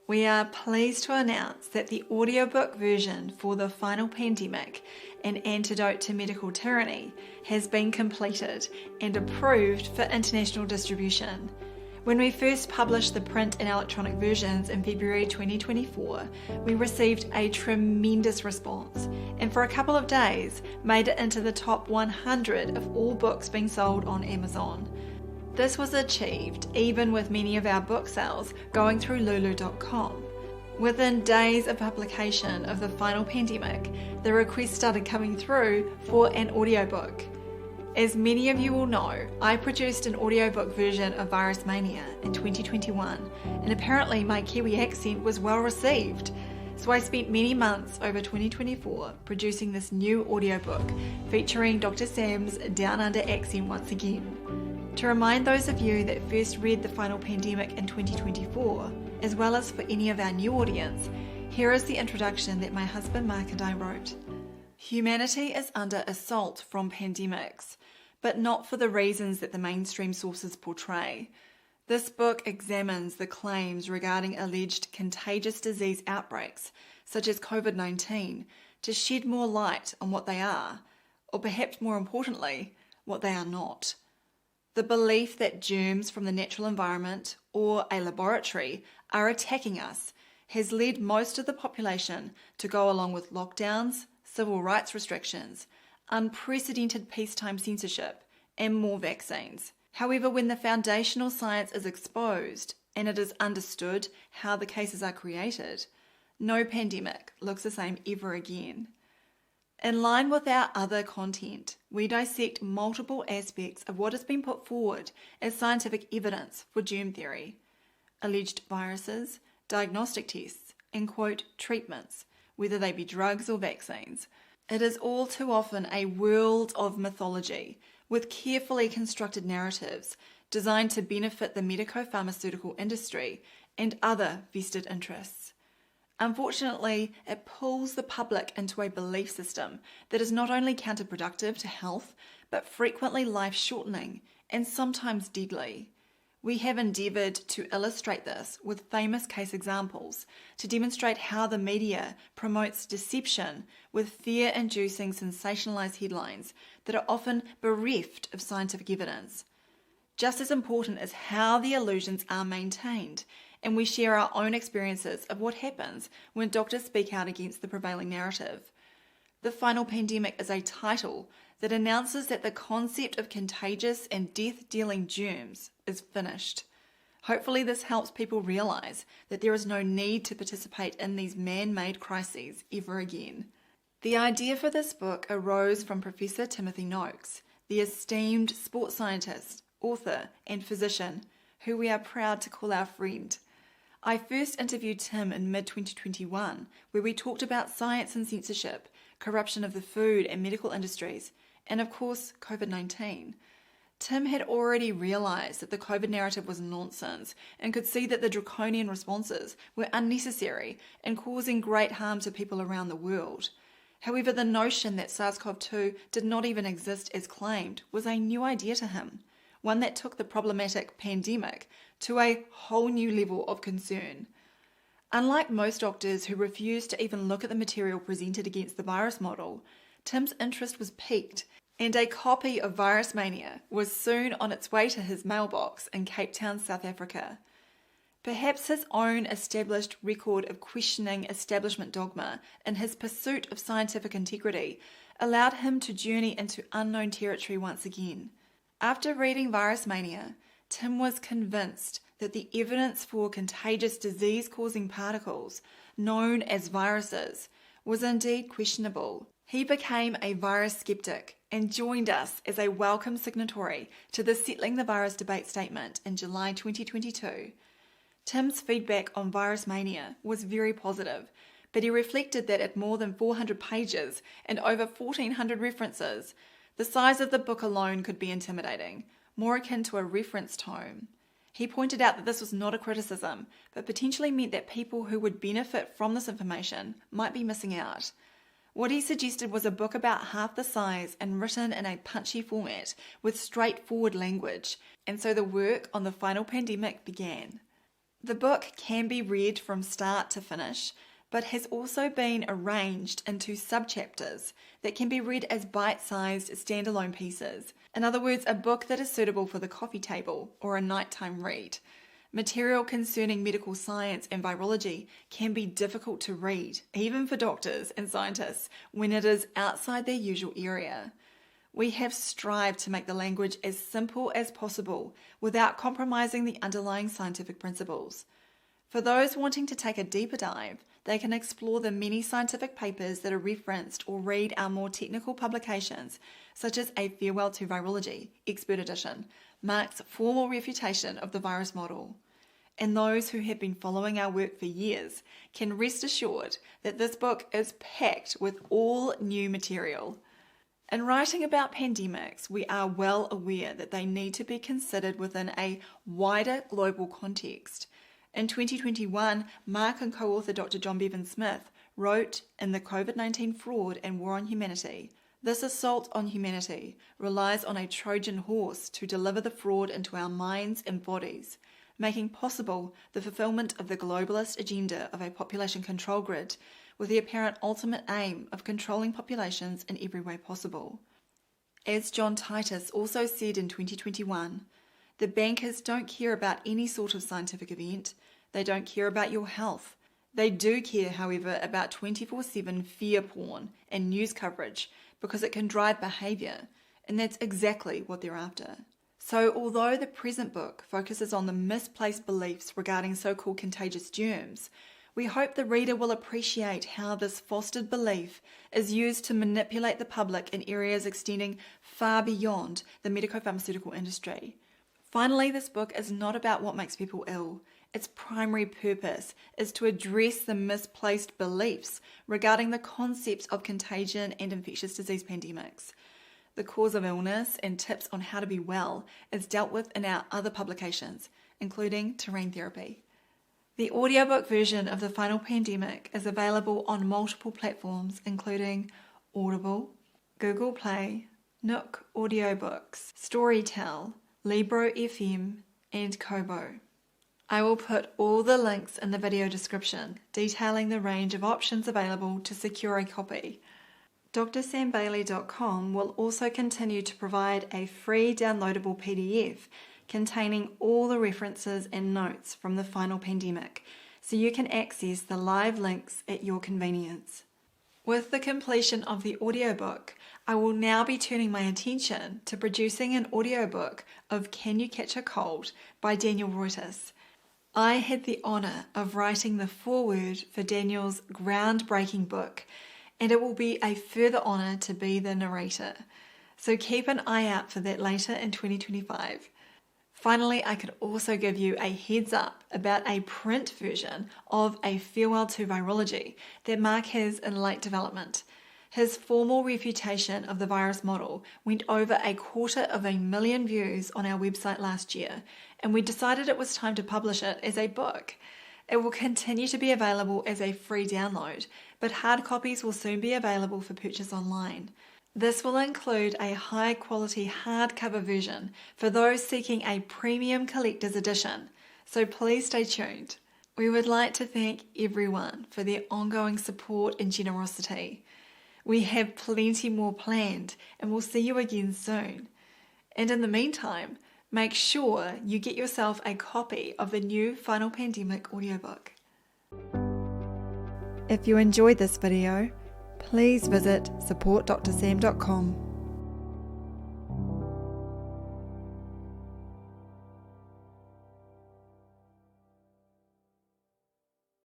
We are pleased to announce that the audiobook version for The Final Pandemic, An Antidote to Medical Tyranny, has been completed and approved for international distribution. When we first published the print and electronic versions in February 2024, we received a tremendous response and for a couple of days made it into the top 100 of all books being sold on Amazon. This was achieved even with many of our book sales going through lulu.com. Within days of publication of The Final Pandemic, the requests started coming through for an audiobook. As many of you will know, I produced an audiobook version of Virus Mania in 2021, and apparently my Kiwi accent was well received. So I spent many months over 2024 producing this new audiobook featuring Dr. Sam's Down Under accent once again. To remind those of you that first read The Final Pandemic in 2024, as well as for any of our new audience, here is the introduction that my husband Mark and I wrote. Humanity is under assault from pandemics, but not for the reasons that the mainstream sources portray. This book examines the claims regarding alleged contagious disease outbreaks, such as COVID-19, to shed more light on what they are, or perhaps more importantly, what they are not. The belief that germs from the natural environment or a laboratory are attacking us has led most of the population to go along with lockdowns, civil rights restrictions, unprecedented peacetime censorship, and more vaccines. However, when the foundational science is exposed and it is understood how the cases are created, no pandemic looks the same ever again. In line with our other content, we dissect multiple aspects of what has been put forward as scientific evidence for germ theory, alleged viruses, diagnostic tests, and quote, treatments, whether they be drugs or vaccines. It is all too often a world of mythology with carefully constructed narratives designed to benefit the medico-pharmaceutical industry and other vested interests. Unfortunately, it pulls the public into a belief system that is not only counterproductive to health, but frequently life-shortening and sometimes deadly. We have endeavoured to illustrate this with famous case examples to demonstrate how the media promotes deception with fear-inducing sensationalised headlines that are often bereft of scientific evidence. Just as important is how the illusions are maintained, and we share our own experiences of what happens when doctors speak out against the prevailing narrative. The Final Pandemic is a title that announces that the concept of contagious and death-dealing germs is finished. Hopefully this helps people realise that there is no need to participate in these man-made crises ever again. The idea for this book arose from Professor Tim Noakes, the esteemed sports scientist, author and physician, who we are proud to call our friend. I first interviewed Tim in mid-2021, where we talked about science and censorship, corruption of the food and medical industries, and of course, COVID-19. Tim had already realised that the COVID narrative was nonsense and could see that the draconian responses were unnecessary and causing great harm to people around the world. However, the notion that SARS-CoV-2 did not even exist as claimed was a new idea to him, one that took the problematic pandemic to a whole new level of concern. Unlike most doctors who refused to even look at the material presented against the virus model, Tim's interest was piqued, and a copy of Virus Mania was soon on its way to his mailbox in Cape Town, South Africa. Perhaps his own established record of questioning establishment dogma and his pursuit of scientific integrity allowed him to journey into unknown territory once again. After reading Virus Mania, Tim was convinced that the evidence for contagious disease-causing particles, known as viruses, was indeed questionable. He became a virus skeptic and joined us as a welcome signatory to the Settling the Virus debate statement in July 2022. Tim's feedback on Virus Mania was very positive, but he reflected that at more than 400 pages and over 1,400 references, the size of the book alone could be intimidating, more akin to a reference tome. He pointed out that this was not a criticism, but potentially meant that people who would benefit from this information might be missing out. What he suggested was a book about half the size and written in a punchy format with straightforward language, and so the work on The Final Pandemic began. The book can be read from start to finish, but has also been arranged into subchapters that can be read as bite-sized standalone pieces. In other words, a book that is suitable for the coffee table or a nighttime read. Material concerning medical science and virology can be difficult to read, even for doctors and scientists, when it is outside their usual area. We have strived to make the language as simple as possible without compromising the underlying scientific principles. For those wanting to take a deeper dive, they can explore the many scientific papers that are referenced or read our more technical publications, such as A Farewell to Virology, Expert Edition, Mark's formal refutation of the virus model. And those who have been following our work for years can rest assured that this book is packed with all new material. In writing about pandemics, we are well aware that they need to be considered within a wider global context. In 2021, Mark and co-author Dr. John Bevan-Smith wrote in The COVID-19 Fraud and War on Humanity, "This assault on humanity relies on a Trojan horse to deliver the fraud into our minds and bodies, making possible the fulfillment of the globalist agenda of a population control grid with the apparent ultimate aim of controlling populations in every way possible." As John Titus also said in 2021, the bankers don't care about any sort of scientific event. They don't care about your health. They do care, however, about 24/7 fear porn and news coverage because it can drive behaviour, and that's exactly what they're after. So although the present book focuses on the misplaced beliefs regarding so-called contagious germs, we hope the reader will appreciate how this fostered belief is used to manipulate the public in areas extending far beyond the medico-pharmaceutical industry. Finally, this book is not about what makes people ill. Its primary purpose is to address the misplaced beliefs regarding the concepts of contagion and infectious disease pandemics. The cause of illness and tips on how to be well is dealt with in our other publications, including terrain therapy. The audiobook version of The Final Pandemic is available on multiple platforms, including Audible, Google Play, Nook Audiobooks, Storytel, Libro FM, and Kobo. I will put all the links in the video description, detailing the range of options available to secure a copy. drsambailey.com will also continue to provide a free downloadable PDF containing all the references and notes from The Final Pandemic, so you can access the live links at your convenience. With the completion of the audiobook, I will now be turning my attention to producing an audiobook of Can You Catch a Cold by Daniel Reuters. I had the honour of writing the foreword for Daniel's groundbreaking book, and it will be a further honour to be the narrator. So keep an eye out for that later in 2025. Finally, I could also give you a heads up about a print version of A Farewell to Virology that Mark has in late development. His formal refutation of the virus model went over 250,000 views on our website last year, and we decided it was time to publish it as a book. It will continue to be available as a free download, but hard copies will soon be available for purchase online. This will include a high-quality hardcover version for those seeking a premium collector's edition, so please stay tuned. We would like to thank everyone for their ongoing support and generosity. We have plenty more planned, and we'll see you again soon. And in the meantime, make sure you get yourself a copy of the new Final Pandemic audiobook. If you enjoyed this video, please visit supportdrsam.com.